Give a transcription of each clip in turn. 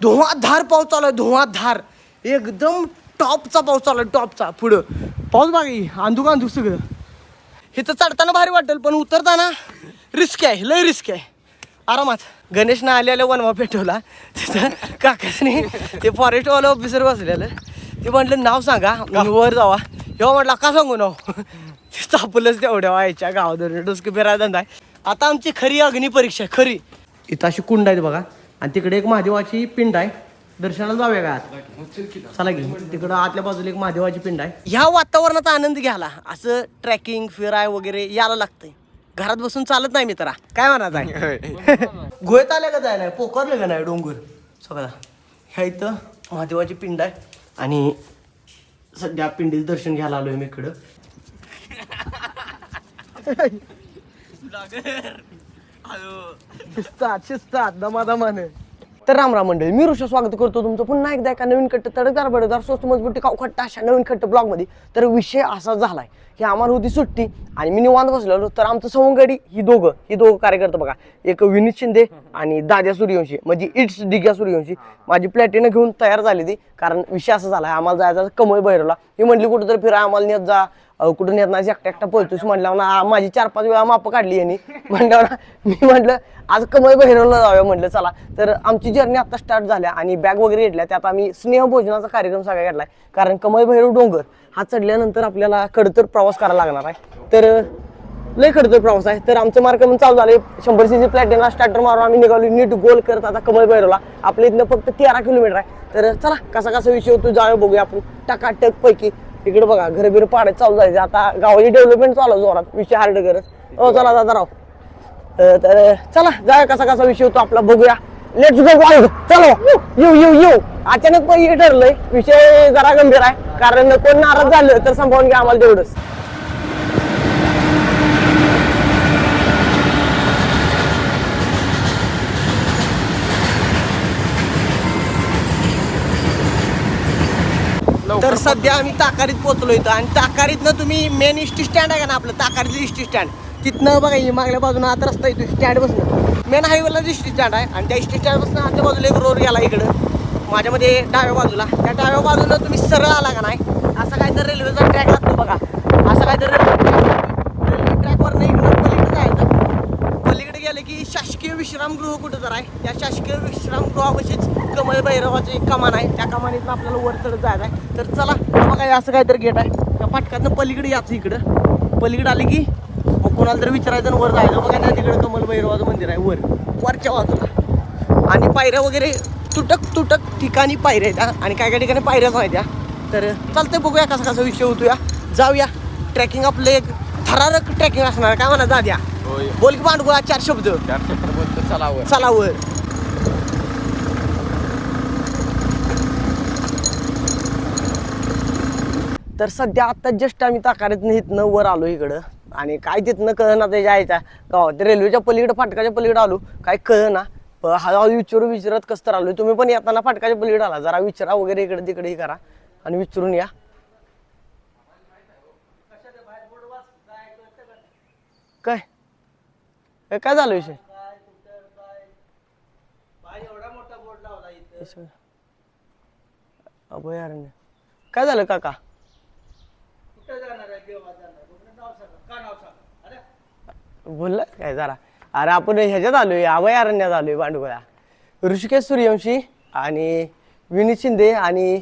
धुवाधार पाऊस चालू आहे, धुवाधार एकदम टॉपचा पाऊस चालू आहे, टॉपचा. पुढं पाऊस बाकी अंधुक अंधुक सगळं. इथं चढताना भारी वाटेल पण उतरताना रिस्क आहे, लय रिस्क आहे. आरामात गणेशनं आलेलं वनवा पेटवला तिथं काकासने ते फॉरेस्टवाला ऑफिसर बसलेलं ते म्हटलं नाव सांगा वर जावा. हेव्हा म्हटलं का सांगू नाव ते तापलंच तेवढ्या व्हायच्या गावात डोसकी फिरायला धंदा आहे. आता आमची खरी अग्निपरीक्षा खरी. इथं अशी कुंड आहेत बघा आणि तिकडे एक महादेवाची पिंड आहे. दर्शनाला जाऊया का चला की. तिकडं आतल्या बाजूला एक महादेवाची पिंड आहे. ह्या वातावरणाचा आनंद घ्यायला असं ट्रॅकिंग फिराय वगैरे यायला लागतंय. घरात बसून चालत नाही मित्रा. काय म्हणायचं आहे गोव्यात आल्या का जायला पोकारलं का नाही डोंगर सगळा. ह्या इथं महादेवाची पिंड आहे आणि सध्या पिंडीचं दर्शन घ्यायला आलोय मी इकडं. शिस्तात दमादमाने. तर रामराम मंडळी, मी ऋषा स्वागत करतो तुमचं पुन्हा एकदा एका नवीन खट्ट तडकदार बडदार स्वस्त मजबूत टिकाऊ खट्टा अशा नवीन खट्ट ब्लॉगमध्ये. तर विषय असा झालाय की आम्हाला होती सुट्टी आणि मी निवांत बसलेलो. तर आमचं सवंगडी ही दोघं कार्यकर्ते बघा, एक विनीत शिंदे आणि दाद्या सूर्यवंशी म्हणजे इट्स डिग्या सूर्यवंशी माझी प्लॅटिनं घेऊन तयार झाली ती. कारण विषय असा झाला आम्हाला जायचा कमळ भैरवला. ही म्हटली कुठंतरी फिरा आम्हाला नेत जा. कुठं नेत नाही एकटा पळतोस म्हटल्यावर ना माझी 4-5 वेळा माप काढली यांनी म्हटल्यावर मी म्हटलं आज कमळ भैरवला जाऊया म्हटलं चला. तर आमची जर्नी आता स्टार्ट झाल्या आणि बॅग वगैरे घेतल्या. त्यात आम्ही स्नेह भोजनाचा कार्यक्रम सगळा घेतलाय. कारण कमळ भैरव डोंगर हा चढल्यानंतर आपल्याला खडतर प्रवास करायला लागणार आहे. तर लय खडतर प्रवास आहे. तर आमचं मार्ग चालू झाले 100 cc प्लॅटिनला स्टार्टर मारून आम्ही निघालो नीट गोल करत आता कमळ भैरवला. आपल्या इथनं फक्त 13 किलोमीटर आहे. तर चला कसा विषय होतो जाऊया बघूया आपण टकाटक पैकी. इकडे बघा घर बिर पाडायचं चालू जायचं आता गावाची डेव्हलपमेंट चालू जोरात. विषय हार्ड करत चला दादा राव. तर चला जाऊया कसा विषय होतो आपला बघूया. लेट्स गो चलो येऊ. अचानक पण हे ठरलंय विषय जरा गंभीर आहे. कारण कोण नाराज झालं तर संभावून घ्या आम्हाला तेवढंच. तर सध्या आम्ही ताकारीत पोहोचलो इथं आणि ताकारीतनं तुम्ही मेन इस्टी स्टँड आहे का ना आपलं ताकारीतलं इस्टी स्टँड तिथनं बघा मागल्या बाजूला आता रस्ता येतो स्टँड बसणं मेन हायवेला इस्टी स्टँड आहे आणि त्या इस्टी स्टँड बसणं आमच्या बाजूला एक रोड गेला इकडं माझ्यामध्ये डाव्या बाजूला. त्या डाव्या बाजूला तुम्ही सरळ आला का नाही असं काय तर रेल्वेचा ट्रॅक लागतो बघा. असं काय तर रेल्वे ट्रॅकवर नाही इकडं पलीकडे जायचं. पलीकडे गेलं की शासकीय विश्रामगृह कुठं तर आहे. त्या शासकीय विश्रामगृहापाशीच कमळ भैरवाची कमान आहे. त्या कमानीतनं आपल्याला वर चढत जायचं आहे. तर चला बघा असं काय तर गेट आहे. त्या फाटकातनं पलीकडे यायचं इकडं. पलीकडे आले की मग कोणाला तरी विचारायचं आणि वर जायचं. बघा त्या तिकडे कमळ भैरवाचं मंदिर आहे वरच्या बाजूला. आणि पायऱ्या वगैरे तुटक ठिकाणी पायऱ्या आहेत आणि काय ठिकाणी पायऱ्याच आहेत त्या. तर चालतंय बघूया कसा विषय होतो या. जाऊया ट्रेकिंग आपलं एक थरारक ट्रेकिंग असणार. काय म्हणा दाद्या बोल की भांडगुळा 4 शब्द चलावर. तर सध्या आता जस्ट आम्ही ताकारीतनं इथनं वर आलो इकडं आणि काय तिथनं कळना ते जायच्या गावात रेल्वेच्या पलीकडे फाटकाच्या पलीकडे आलो काय कळना. हळूहळू विचारत कसं तर आलोय. तुम्ही पण येताना फाटकाच्या पलीकडे आला जरा विचारा वगैरे इकडे तिकडे करा आणि विचारून या. काय झालं विषय अभयारण्य काय झालं काका बोलला काय जरा. अरे आपण ह्याच्यात आलोय अभयारण्यात आलोय भांडुगळा. ऋषिकेश सूर्यवंशी आणि विनीत शिंदे आणि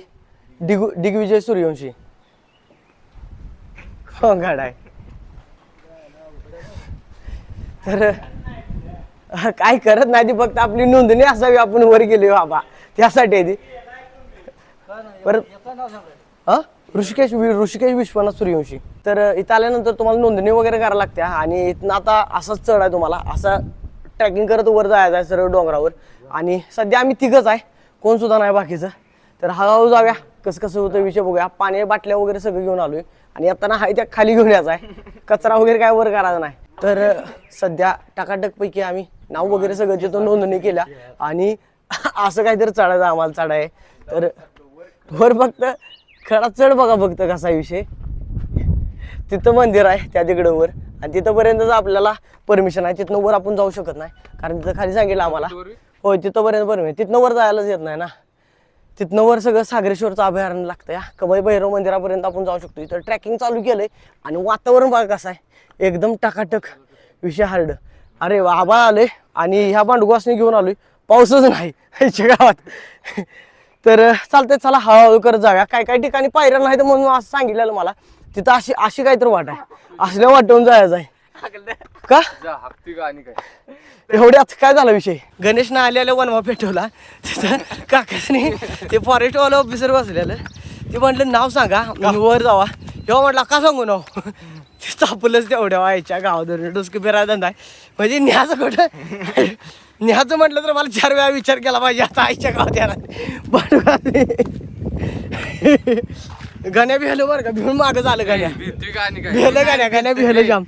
दिग्विजय सूर्यवंशी गाड आहे. तर काय करत नाही ती फक्त आपली नोंदणी असावी आपण वर गेली बाबा त्यासाठी ती. परत ऋषिकेश विश्वनाथ सूर्यवंशी. तर इथं आल्यानंतर तुम्हाला नोंदणी वगैरे करायला लागते आणि इथनं आता असाच चढ आहे. तुम्हाला असा ट्रॅकिंग करत वर जायचं आहे सरळ डोंगरावर. आणि सध्या आम्ही तिघच आहे कोण सुद्धा नाही बाकीचं. तर हळूहळू जाऊया कसं होतं विषय बघूया. पाणी बाटल्या वगैरे सगळं घेऊन आलोय आणि येताना हाय त्या खाली घेऊन यायचा आहे. कचरा वगैरे काय वर करायचा नाही. तर सध्या टकाटक पैकी आम्ही नाव वगैरे सगळं तिथं नोंदणी केल्या आणि असं काहीतरी चढायचं आम्हाला चढाय. तर वर फक्त खडा चढ बघा फक्त कसा विषय. तिथं मंदिर आहे त्या तिकडं वर आणि तिथंपर्यंतच आपल्याला परमिशन आहे. तिथनं वर आपण जाऊ शकत नाही कारण तिथं खाली सांगितलं आम्हाला होय तिथंपर्यंत बरं मी तिथनं वर जायलाच येत नाही ना. तिथनं वर सगळं सागरेश्वरचं अभयारण्य लागतं. या कमई भैरव मंदिरापर्यंत आपण जाऊ शकतो. इथं ट्रॅकिंग चालू केलंय आणि वातावरण बघा कसं आहे, एकदम टकाटक. विषय हार्ड. अरे आभाळ आले आणि ह्या बांडगुवासने घेऊन आलोय, पाऊसच नाही ह्याच्या गावात. तर चालतंय, चला हळूहळू करत जाऊया. काय काय ठिकाणी पायऱ्या नाही तर म्हणून असं सांगितलेलं मला. तिथं अशी अशी काहीतरी वाट आहे, असल्या वाटवून जायचं आहे का. एवढ्यात काय झाला विषय, गणेशनं आलेल्या वनवा पेटवला तिथं. काकासने ते फॉरेस्ट वाला ऑफिसर बसलेलं, ते म्हटलं नाव सांगा वर जावा. तेव्हा म्हटलं का सांगू नाव. ते तापलंच तेवढ्या व्हायच्या गावात डोसकी फिरायला धंदा आहे. म्हणजे न्याचं कुठं न्याचं म्हटलं तर मला 4 वेळा विचार केला पाहिजे आता आईच्या गावात यायला. गाण्या बिहलं बरं का, भिवून मागं झालं गाण्या भिहलं, गाण्या भिहलं जाम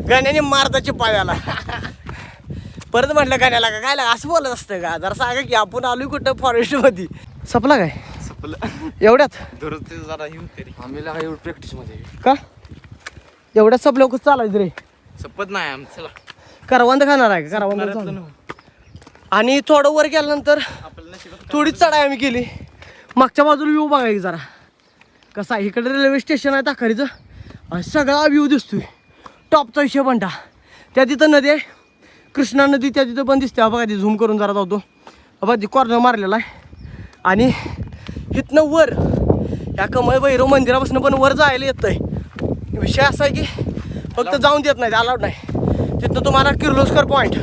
गाण्याने मारताची पायाला. परत म्हटलं गाण्याला का काय असं बोलत असतं का, जरा सांगा की आपण आलोय कुठं फॉरेस्ट मध्ये. सपला काय एवढ्यात जरा एवढं प्रॅक्टिस मध्ये का, एवढ्यात सपल्या खूप चालायचं रे. सपत नाही आमचं करवंद खाणार आहे का, करवंद. आणि थोडं वर गेल्यानंतर थोडीच चढाई आम्ही केली. मागच्या बाजूला व्ह्यू बघा जरा कसा आहे. इकडे रेल्वे स्टेशन आहे ताकारीचं आणि सगळा व्ह्यू दिसतोय. टॉपचा विषय बनता. त्या तिथं नदी आहे, कृष्णा नदी त्या तिथं पण दिसते. बघा ती झूम करून जरा जातो. बघा ती कॉर्नर मारलेला आहे. आणि इथनं वर या कमळ भैरव मंदिरापासून पण वर जायला येत आहे. विषय असा आहे की फक्त जाऊन देत नाही, अलाउड नाही. तिथनं तुम्हाला किर्लोस्कर पॉईंट,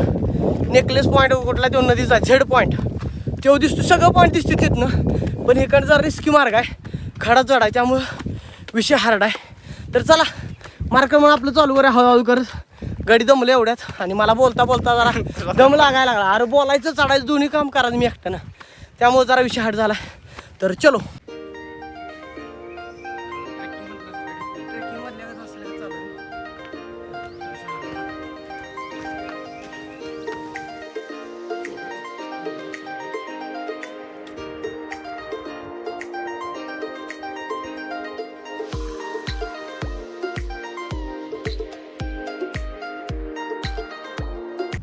नेकलेस पॉईंट कुठला तो नदीचा झेड पॉईंट तेव्हा दिसतो. सगळं पॉईंट दिसते तिथनं. पण इकडचा रिस्की मार्ग आहे, खडा चढ आहे, त्यामुळं विषय हार्ड आहे. तर चला मार्क मग आपलं चालू करूया हळूहळू करत. गाडी दमलं एवढ्यात आणि मला बोलता बोलता जरा दम लागायला लागला. अरे बोलायचं चढायचं दोन्ही काम करायचं मी एकट्यानं, त्यामुळे जरा विषय हार्ड झाला. तर चलो.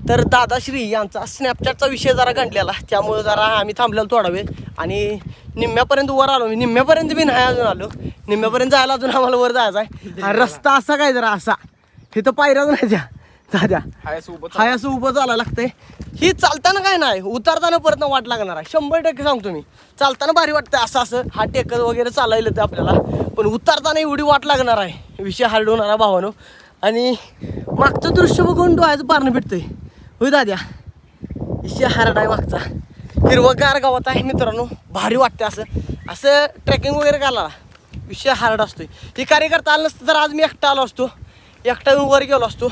तर दादाश्री यांचा स्नॅपचॅटचा विषय जरा गंडलेला, त्यामुळे जरा आम्ही थांबलेलो थोडा वेळ आणि निम्म्यापर्यंत वर आलो. मी निम्म्यापर्यंत बी नाही अजून आलो, निम्म्यापर्यंत जायला अजून आम्हाला वर जायचं आहे. आणि रस्ता असा काय जरा असा, इथं पायऱ्याच नाही त्या दादा हाय असं उभं चालायला लागतंय. ही चालताना काय नाही, उतरताना परत वाट लागणार आहे 100% सांगतो मी. चालताना भारी वाटतं असं असं हा टेकत वगैरे चालायला येतं आपल्याला, पण उतरताना एवढी वाट लागणार आहे. विषय हार्ड होणार आहे भावानो. आणि मागचं दृश्य बघून डोळ्याचं पारणं भेटतंय. होय दाद्या, विषय हार्ड आहे मागचा. हिरवगार गावात आहे मित्रांनो, भारी वाटतं असं असं ट्रेकिंग वगैरे करायला. विषय हार्ड असतोय. हे कार्यकर्ता आलं नसतं तर आज मी एकटा आलो असतो, एकटा येऊन वर गेलो असतो.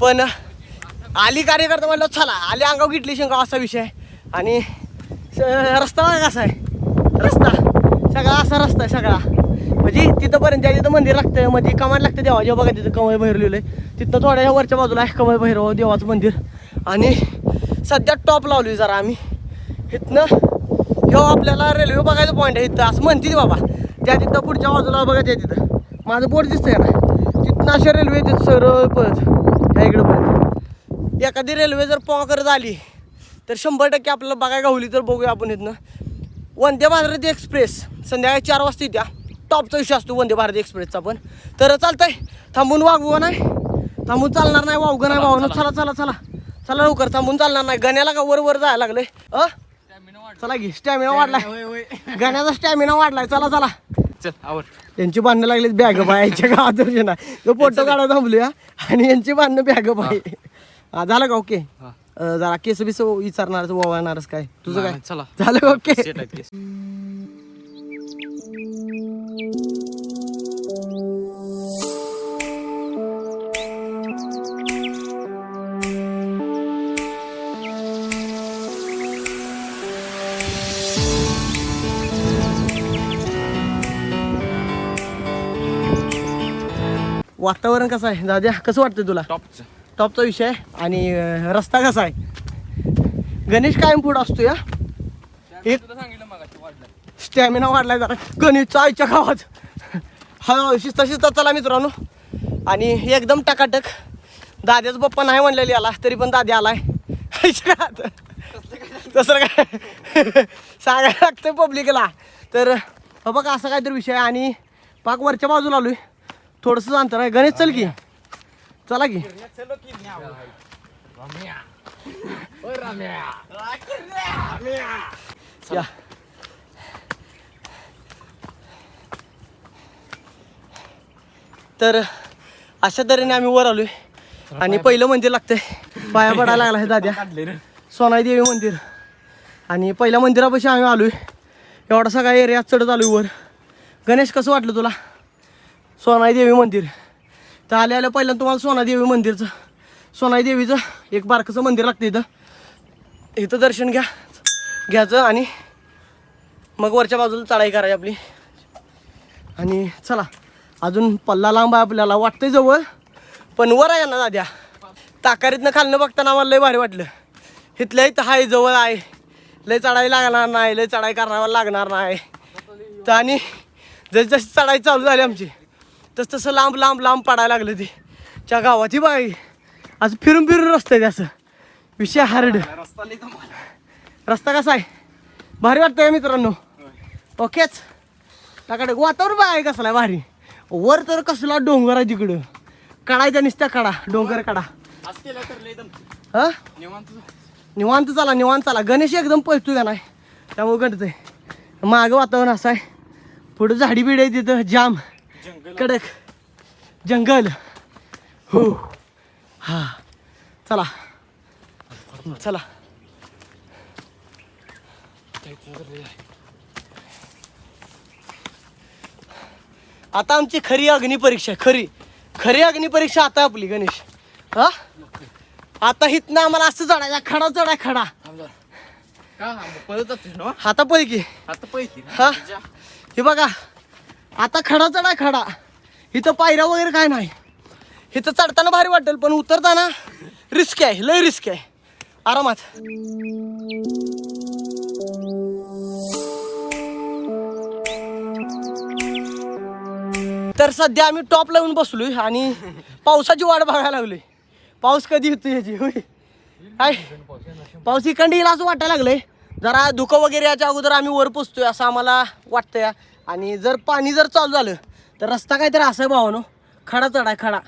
पण आली कार्यकर्ता म्हटलं चला, आली अंगाव घेतली शेंगा असा विषय आहे. आणि रस्ता बघा कसा आहे, रस्ता सगळा असा रस्ता आहे सगळा. म्हणजे तिथंपर्यंत तिथं मंदिर लागतं, म्हणजे कमाल लागतं देवाच्या. बघा तिथं कमळ भैरव लिहिलं आहे. तिथं थोड्या वरच्या बाजूला आहे कमळ भैरव देवाचं मंदिर. आणि सध्या टॉप लावली जरा आम्ही. इथनं ह्यो आपल्याला रेल्वे बघायचं पॉईंट आहे इथं असं म्हणते बाबा. त्या तिथं पुढच्या बाजूला बघा, त्या तिथं माझं बोर्ड दिसतंय ना, तिथनं अशा रेल्वे तिथं सरळ पळत ह्या इकडं पर्यंत. एखादी रेल्वे जर पॉ करत आली तर 100% आपल्याला बघायला गावली तर बघूया आपण. इथनं वंदे भारत एक्सप्रेस संध्याकाळी 4 वाजता येत्या. टॉपचा विषय असतो वंदे भारत एक्सप्रेसचा पण. तर चालतंय, थांबून वागवं नाही, थांबून चालणार नाही, वावगं नाही भावानं. चला चला चला चला लवकर, थांबून चालणार नाही. गण्याला का वर वर जायला लागलंय. चला की स्टॅमिना वाढलाय, गण्याचा स्टॅमिना वाढलाय. चला चला यांची बांधणं लागली बॅग बायच्या गावात ना, तो फोटो काढायला थांबलूया आणि यांची बांधणं बॅग बाय. हा झालं का ओके. जरा केस बिस विचारणारच ओवाळणारच काय तुझं काय. चला झालं ओके. वातावरण कसं आहे दाद्या, कसं वाटतं तुला. टॉपचा विषय आहे. आणि रस्ता कसा आहे. गणेश कायम पुढं असतो या. एक स्टॅमिना वाढलाय जरा गणेशच्या आईच्या गावात. हा शिस्ता शिस्ता चला मित्रांनो. आणि एकदम टकाटक दाद्याचा पप्पा नाही म्हणलेली आला तरी पण दादी आलाय तसं काय सांगायला लागतं पब्लिकला. तर बघा असा काहीतरी विषय आहे आणि पाक वरच्या बाजूला आलोय. थोडंसं अंतर आहे. गणेश चल की चला की या. तर अशा तऱ्हेने आम्ही वर आलोय आणि पहिलं मंदिर लागतंय. पाया पडायला लागला आहे दाद्या. सोनाई देवी मंदिर आणि पहिल्या मंदिरापाशी आम्ही आलोय. एवढा सगळा एरिया चढत आलोय वर. गणेश कसं वाटलं तुला सोनाई देवी मंदिर? तर आल्या आल्या पहिल्यांदा तुम्हाला सोनाई देवी मंदिरचं सोनाई देवीचं एक बारकंसं मंदिर लागतं इथं. इथं दर्शन घ्यायचं आणि मग वरच्या बाजूला चढाई करायची आपली. आणि चला अजून पल्ला लांब आहे आपल्याला. वाटतंय जवळ पण वर आहे ना दाद्या. ताकारीतनं खालनं बघताना आम्हाला लय भारी वाटलं. इथल्या इथं हाय जवळ आहे. लय चढाई लागणार नाही. लय चढाई करायला लागणार नाही. तर आणि जशी जशी चढाई चालू झाली आमची तसं लांब लांब लांब पडायला लागलं ती त्या गावाची बाई. असं फिरून फिरून रस्ता आहे असं. विषय हार्ड. रस्ता कसा आहे? भारी वाटतंय मित्रांनो. ओकेच. त्याकडे वातावरण बाय कसला आहे भारी. वर तर कसला डोंगर आहे तिकडं. कडायच्या नुसत्या कडा डोंगर कडा. हा निवांत चाला निवांत चाला. गणेश एकदम पळतोय का नाही त्यामुळे गणतंय. मागं वातावरण असं आहे. पुढं झाडी बिडी आहे तिथं जाम कडक जंगल. हो हा चला चला. आता आमची खरी अग्निपरीक्षा खरी अग्निपरीक्षा आता आपली गणेश. हा आता हिथनं आम्हाला असं चढायचा खडा चढाय खडा. आता पैकी हा हे बघा आता खडा चढाय खडा. इथं पायऱ्या वगैरे काय नाही. इथं चढताना भारी वाटेल पण उतरताना रिस्क आहे. लय रिस्क आहे. आरामात. तर सध्या आम्ही टॉप लावून बसलोय आणि पावसाची वाट बघायला लागलोय. पाऊस कधी येतो याची होय काय पाऊस इकडे येईल असं वाटायला लागलंय. जरा धुकं वगैरे याच्या अगोदर आम्ही वर पोचतोय असं आम्हाला वाटतंय. आणि जर पाणी जर चालू झालं तर रस्ता काहीतरी असं आहे भावानो. खडा चढाय खडा.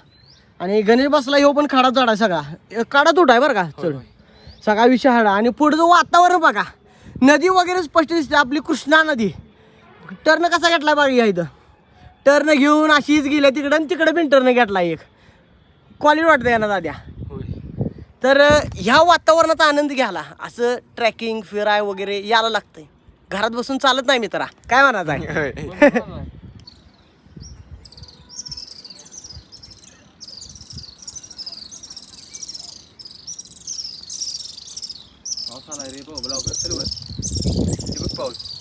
आणि गणेश बसला ह्यो पण खडा चढाय सगळा. कडा तुटाय बरं का चढ सगळा विषय हाडा. आणि पुढचं वातावरण बघा. नदी वगैरे स्पष्ट दिसते आपली कृष्णा नदी. टर्न कसा घेतलाय बघा या इथं. टर्न घेऊन अशीच गेल्या तिकडं आणि तिकडं पण टर्न घेतला एक. क्वालिटी वाटतं यांना दाद्या. तर ह्या वातावरणाचा आनंद घ्यायला असं ट्रॅकिंग फिराय वगैरे यायला लागतंय. घरात बसून चालत नाही मित्रा. काय म्हणायचं आहे? पाऊस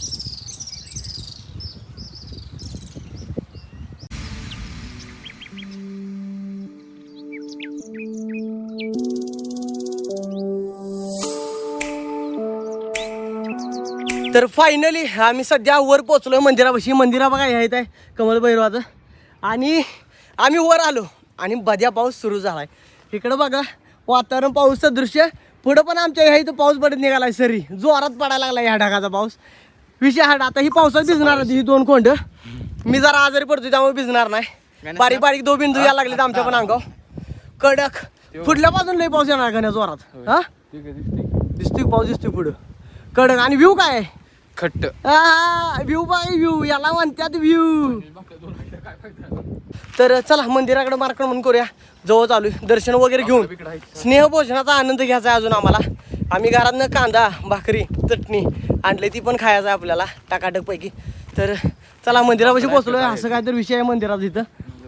तर फायनली आम्ही सध्या वर पोचलोय मंदिरापाशी. मंदिरा बघा ह्या इथं आहे कमल भैरवाचं. आणि आम्ही वर आलो आणि बद्या पाऊस सुरू झालाय. इकडं बघा वातावरण पाऊसचं दृश्य. पुढं पण आमच्या ह्या इथं पाऊस पडत निघालाय. सरी जोरात पडायला लागला ह्या ढगाचा पाऊस. विषय हा आता ही पावसात भिजणार ही दोन कोंड. मी जरा आजारी पडतोय त्यामुळे भिजणार नाही. बारीक बारीक दो बिंदू यायला लागले आमच्या पण अंगावर कडक. पुढल्या बाजून लई पाऊस येणार का जोरात. हा दिसतोय पाऊस दिसतोय पुढं कडक. आणि व्ह्यू काय आहे खट्ट. व्ह्यू बाय व्ह्यू याला म्हणतात व्ह्यू. तर चला मंदिराकडे मार्केट म्हणून करूया. जवळ चालू दर्शन वगैरे घेऊन स्नेहभोजनाचा आनंद घ्यायचा आहे अजून आम्हाला. आम्ही घरातनं कांदा भाकरी चटणी आणली ती पण खायचं आहे आपल्याला टाकाटक पैकी. तर चला मंदिरापाशी पोचलोय. असं काय तर विषय आहे मंदिरात.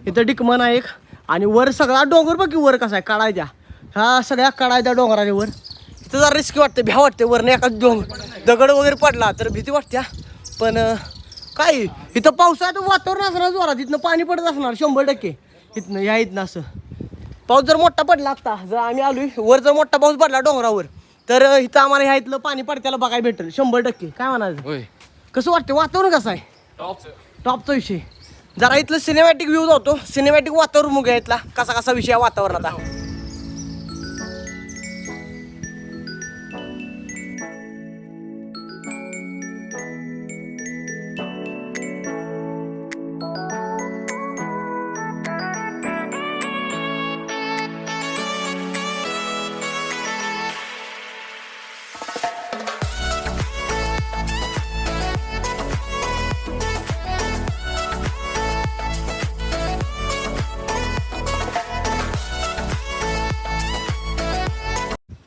इथं डिकमन आहे एक. आणि वर सगळा डोंगर बघ की वर कसा आहे काढायच्या. ह्या सगळ्या काढायच्या डोंगराच्या वर. इथं जरा रिस्की वाटते भ्या वाटते. वरनं एका दगड वगैरे पडला तर भीती वाटते. पण काय इथं पावसाचं वातावरण असणार जोरात. इथनं पाणी पडत असणार 100%. इथनं या इथनं असं पाऊस जर मोठा पडला आता जर आम्ही आलोय वर जर मोठा पाऊस पडला डोंगरावर तर इथं आम्हाला ह्या इथलं पाणी पडत्याला बघायला भेटेल 100%. काय म्हणायचं कसं वाटतं वातावरण कसं आहे? टॉपचा विषय. जरा इथलं सिनेमॅटिक व्ह्यू जातो. सिनेमॅटिक वातावरण मुग इथला कसा कसा विषय वातावरणाचा.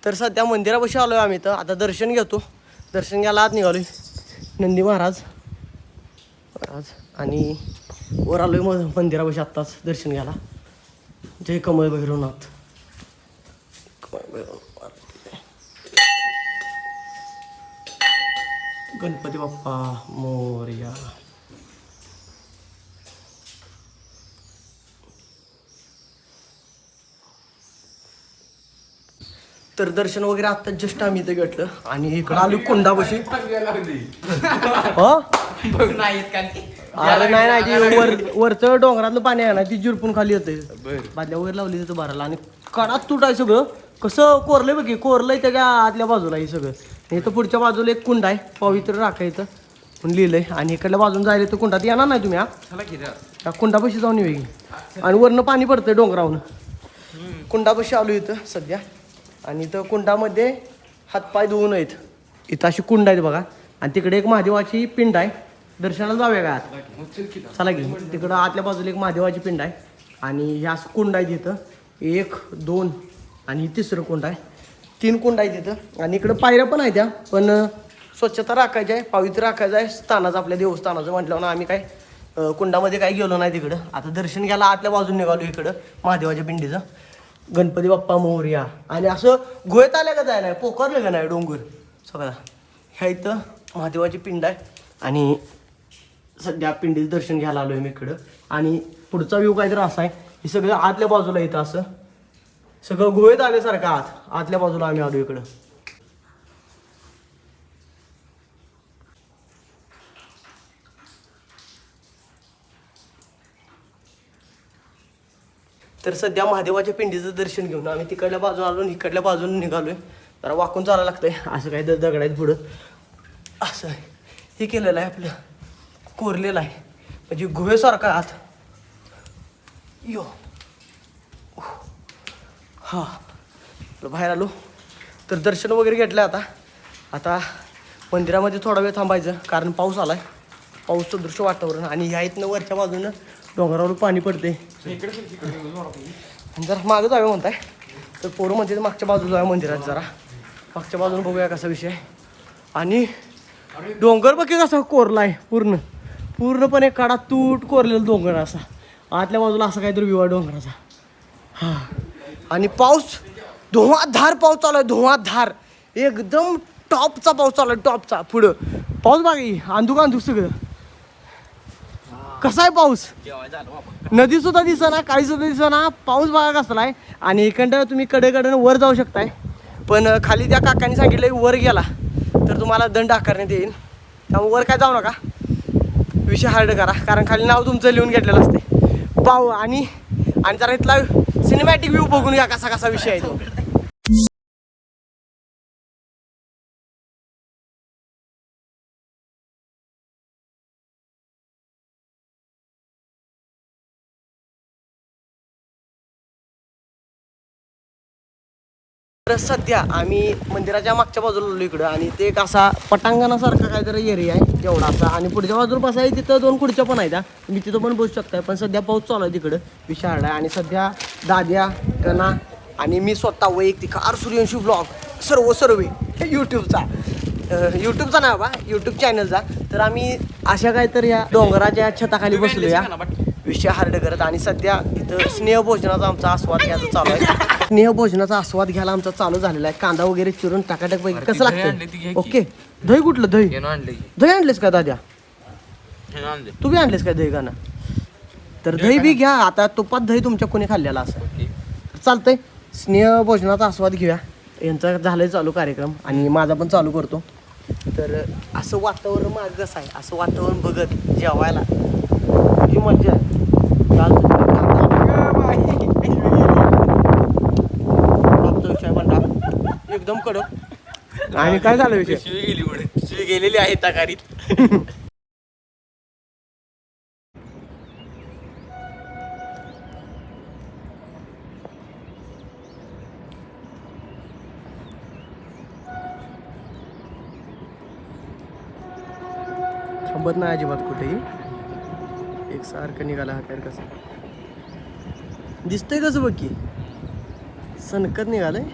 तर सध्या मंदिरापाशी आलो आहे आम्ही. तर आता दर्शन घेतो. दर्शन घ्यायला आत निघालोय. नंदी महाराज आणि वर आलोय मंदिरापाशी आत्ताच दर्शन घ्यायला. जय कमळ भैरवनाथ. गणपती बाप्पा मोरया. तर दर्शन वगैरे आता जस्ट आम्ही इथे घेतलं आणि इकडं आलो कुंडापाशी. अरे नाही ती वरचं डोंगरातलं पाणी आहे ना ती जिरपून खाली येते. बादल्या वगैरे लावली तिथं भरायला आणि कडात तुटाय सगळं. कसं कोरलंय बघ, कोरलंय त्याच्या आतल्या बाजूला हे सगळं. इथं पुढच्या बाजूला एक कुंड आहे, पवित्र राखा इथं म्हणून लिहिलंय. आणि इकडल्या बाजून जायला तर कुंडात येणार नाही तुम्ही. हा कुंडापाशी जाऊन येऊ आणि वरनं पाणी पडतंय डोंगरावरून. कुंडापाशी आलो इथं सध्या. आणि इथं कुंडामध्ये हातपाय धुवून आहेत. इथं अशी कुंड आहेत बघा. आणि तिकडे एक महादेवाची पिंड आहे. दर्शनाला जाऊया का आत? चला की. तिकडं आतल्या बाजूला एक महादेवाची पिंड आहे आणि ह्या कुंड आहे तिथं. 1 2 आणि तिसरं कुंड आहे. 3 कुंड आहे तिथं. आणि इकडं पायऱ्या पण आहेत त्या, पण स्वच्छता राखायची आहे, पवित्र राखायचं आहे स्थानाचं, आपल्या देवस्थानाचं म्हटलं ना. आम्ही काय कुंडामध्ये काही गेलो नाही तिकडं. आता दर्शन घ्यायला आतल्या बाजून निघालो इकडं महादेवाच्या पिंडीचं. गणपती बाप्पा मोरया. आणि असं घोळत आल्या का जायला पोकारलं का नाही डोंगर सगळा. ह्या इथं महादेवाची पिंड आहे आणि सध्या पिंडीचं दर्शन घ्यायला आलो आहे मी इकडं. आणि पुढचा व्ह्यू काहीतरी असा आहे, हे सगळं आतल्या बाजूला येतं असं सगळं घोळत आल्यासारखं आतल्या बाजूला आम्ही आलो इकडं. तर सध्या महादेवाच्या पिंडीचं दर्शन घेऊन आम्ही तिकडल्या बाजून आलो आणि इकडल्या बाजून निघालोय. जरा वाकून चालायला लागतंय. असं काही दगड आहेत पुढं असं हे केलेलं आहे, आपलं कोरलेलं आहे म्हणजे गुहेसारखा आत. यो हा बाहेर आलो. तर दर्शन वगैरे घेतलं. आता मंदिरामध्ये थोडा वेळ थांबायचं कारण पाऊस आलाय. पाऊस सदृश्य वातावरण आणि ह्या इथनं वरच्या बाजूनं डोंगरावर पाणी पडते. जरा मागं जाऊया म्हणताय तर पोरं म्हणते मागच्या बाजूला जाऊया मंदिरात. जरा मागच्या बाजून बघूया कसा विषय. आणि डोंगर बघ कसा कोरला आहे पूर्णपणे काढा तूट कोरलेला डोंगर असा. आतल्या बाजूला असा काहीतरी विवा डोंगराचा. हा आणि पाऊस धुवाधार पाऊस चालू आहे. धुवाधार एकदम टॉपचा पाऊस चालू आहे. टॉपचा पुढं पाऊस बघा अंधुक सगळं. कसा आहे पाऊस? नदी सुद्धा दिसना, काही सुद्धा दिसना. पाऊस बघा कसला आहे. आणि इकडं तुम्ही कडेकडे वर जाऊ शकताय, पण खाली त्या काकांनी सांगितलं वर गेला तर तुम्हाला दंड आकारण्यात येईल. त्यामुळे वर काय जाऊ नका, विषय हार्ड करा कारण खाली नाव तुमचं लिहून घेतलेलं असते. पाव आणि जरा इथला सिनेमॅटिक व्ह्यू बघून घ्या कसा कसा विषय आहे तो. तर सध्या आम्ही मंदिराच्या मागच्या बाजूला आलो इकडं. आणि ते एक असा पटांगणासारखा काहीतरी एरिया आहे तेवढा असा. आणि पुढच्या बाजूला बसाय तिथं 2 खुर्च्या पण आहेत. मी तिथं पण बसू शकताय, पण सध्या पाऊस चालू आहे तिकडं विषय हार्ड आहे. आणि सध्या दाद्या गणा आणि मी स्वतः वैयक्तिक आर सूर्यवंशी ब्लॉग सर्व यूट्यूबचा नाही बाबा यूट्यूब चॅनलचा. तर आम्ही अशा काहीतरी या डोंगराच्या छताखाली बसलो या विषय हार्ड करत. आणि सध्या इथं स्नेहभोजनाचा आमचा आस्वाद घ्यायचा चालू आहे. स्नेहभोजनाचा आस्वाद घ्यायला आमचा चालू झालेला आहे. कांदा वगैरे चिरून टाकाटाक पैकी कसं लागतं. ओके दही कुठलं दही आणलेस का दाद्या? तू बी आणलेस का दही गाणं? तर दही बी घ्या. आता तुपात दही तुमच्या कोणी खाल्लेला असं चालतंय. स्नेहभोजनाचा आस्वाद घेऊया. यांचा झालंय चालू कार्यक्रम आणि माझा पण चालू करतो. तर असं वातावरण माझं कसं आहे, असं वातावरण बघत जेवायला ही मज्जा आहे. विषय म्हणता एकदम कडक. आणि काय झालं विषय शिवी गेलेली आहे तकारीत. थांबत नाही अजिबात कुठेही. एकसारखं निघाला हातार कसं दिसतंय कसं बघ की सनकत निघालंय.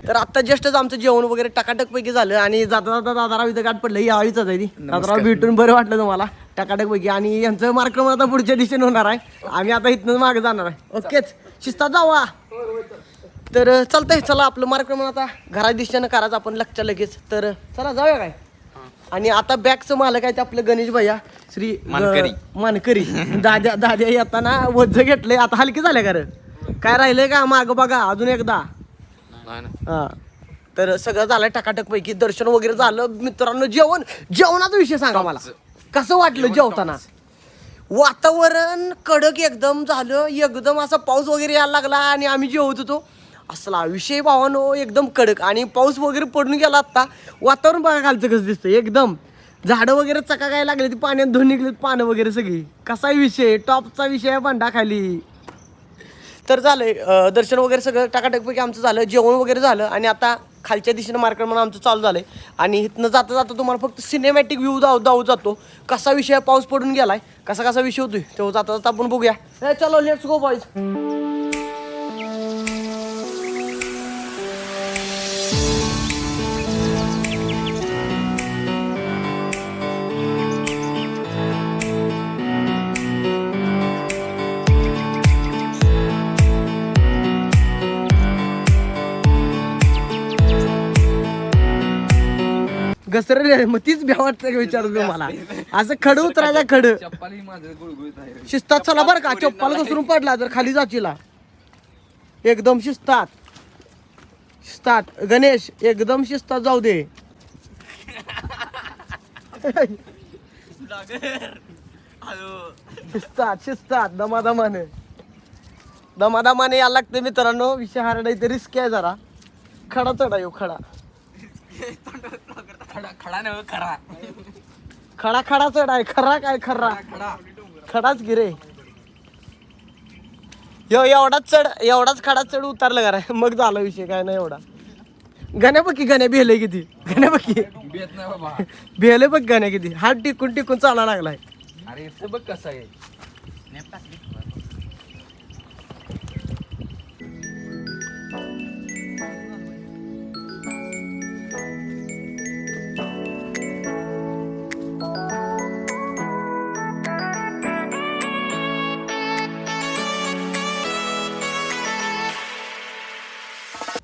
तर आता जस्टच आमचं जेवण वगैरे टकाटक पैकी झालं आणि जाता जाता दादाराव इथं गाठ पडलं ही आवडीच आहे ती. दादाराव भेटून बरं वाटलं तुम्हाला टकाटक पैकी. आणि यांचं मार्क्रम आता पुढच्या दिशेने होणार आहे. आम्ही आता इथनं मागे जाणार आहे. ओकेच शिस्तात जावा. तर चालतंय चला आपलं मार्क्रम आता घरा दिशेनं करायचं आपण लक्षात लगेच. तर चला जाऊया काय. आणि आता बॅगचं मालक आहे ते आपलं गणेश भैया श्री मानकरी. दाद्या येताना वज्ज घेतलंय आता हलकी झाल्या का रे काय राहिलंय का माग बघा अजून एकदा. हा तर सगळं झालंय टकाटक पैकी. दर्शन वगैरे झालं मित्रांनो. जेवणाचा विषय सांगा मला कसं वाटलं जेवताना. वातावरण कडक एकदम झालं एकदम असा पाऊस वगैरे यायला लागला आणि आम्ही जेवत होतो असला विषय भावानो एकदम कडक. आणि पाऊस वगैरे पडून गेला आता वातावरण बघा खालचं कसं दिसतं एकदम. झाडं वगैरे चका काय लागले ती पाण्यात धुवून निघलेत पानं वगैरे सगळी. कसाही विषय टॉपचा विषय बंडा खाली. तर झालंय दर्शन वगैरे सगळं टकाटकपैकी आमचं झालं. जेवण वगैरे झालं आणि आता खालच्या दिशेनं मार्केट म्हणून आमचं चालू झालंय. आणि इथनं जाता जाता तुम्हाला फक्त सिनेमॅटिक व्ह्यू दाऊ जातो कसा विषय. पाऊस पडून गेलाय कसा विषय होतोय तेव्हा जाता जाता आपण बघूया. चलो लेट्स गो बॉयज. घसरले मग तीच भ्या वाटतं का विचारतो मला. असं खड उतरायचा खड शिस्तात चला बरं का. चप्पल घसरून पडला तर खाली जाचीला एकदम शिस्तात. गणेश एकदम शिस्तात जाऊ दे. शिस्तात दमादमाने यायला लागते मित्रांनो. विषय हार्ड आहे ते रिस्क आहे जरा. खडा चढा येऊ खडा चढ आहे. खरा काय खडाच गिरे. एवढाच खडा चढ उतारलं करा मग झाला विषय काय नाही एवढा. गण्यापक्की गण्या भेले किती गण्यापक्की भेले बघ गण्या किती हात टिकून चाला लागलाय. अरे बघ कसं आहे.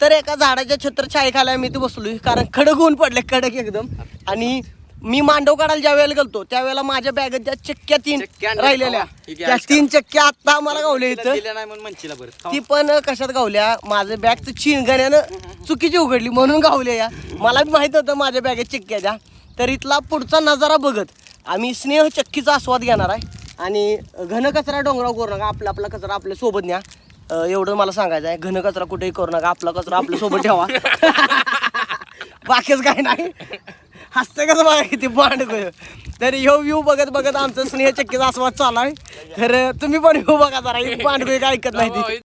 तर एका झाडाच्या छत्रछायेखाली मी ते बसलोय कारण कडक ऊन पडले कडक एकदम. आणि मी मांडव काढायला ज्या वेळेला गेलतो त्यावेळेला माझ्या बॅगेत ज्या चक्क्या 3 राहिलेल्या त्या 3 चक्क्या आता आम्हाला गावल्या इथं. ती पण कशात गावल्या माझ्या बॅगचं चिंगण्यानं चुकीची उघडली म्हणून गावल्या या. मला बी माहित होतं माझ्या बॅगेत चक्क्या द्या. तर इथला पुढचा नजारा बघत आम्ही स्नेह चक्कीचा आस्वाद घेणार आहे. आणि घन कचरा डोंगराव करू नका. आपला कचरा आपल्या सोबत न्या एवढं मला सांगायचं आहे. घन कचरा कुठेही करू नका. आपला कचरा आपल्या सोबत ठेवा. बाकीच काय नाही. हसते कसं बघा किती बांड. तर ह्यो व्ह्यू बघत आमचं स्नेह चक्कीचा आस्वाद चालू आहे. तर तुम्ही पण व्ह्यू बघा जरा. बांड काय ऐकत नाही ती.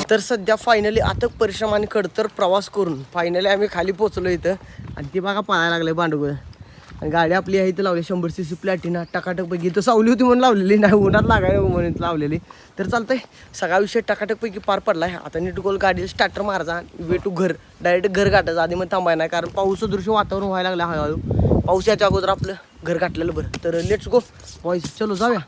तर सध्या फायनली अथक परिश्रम आणि खडतर प्रवास करून फायनली आम्ही खाली पोचलो इथं. आणि ती बघा पळायला लागले बांडगुळ. आणि गाडी आपली आहे इथं लावली 100cc प्लॅटिना टकाटकपैकी. इथं सावली होती म्हणून लावलेली नाही उन्हात लागायला म्हणून लावलेली. तर चालतंय सगळा विषय टकाटकपैकी पार पडलाय. आता नीट गोल गाडी स्टार्टर मारायचा वे टू घर डायरेक्ट घर गाठायचं. आधी मग थांबाय नाही कारण पाऊस दृश्य वातावरण व्हायला लागलं हळूहळू. पाऊस याच्या अगोदर आपलं घर गाठलेलं बरं. तर लेट्स गो बॉईज चलो जाऊया.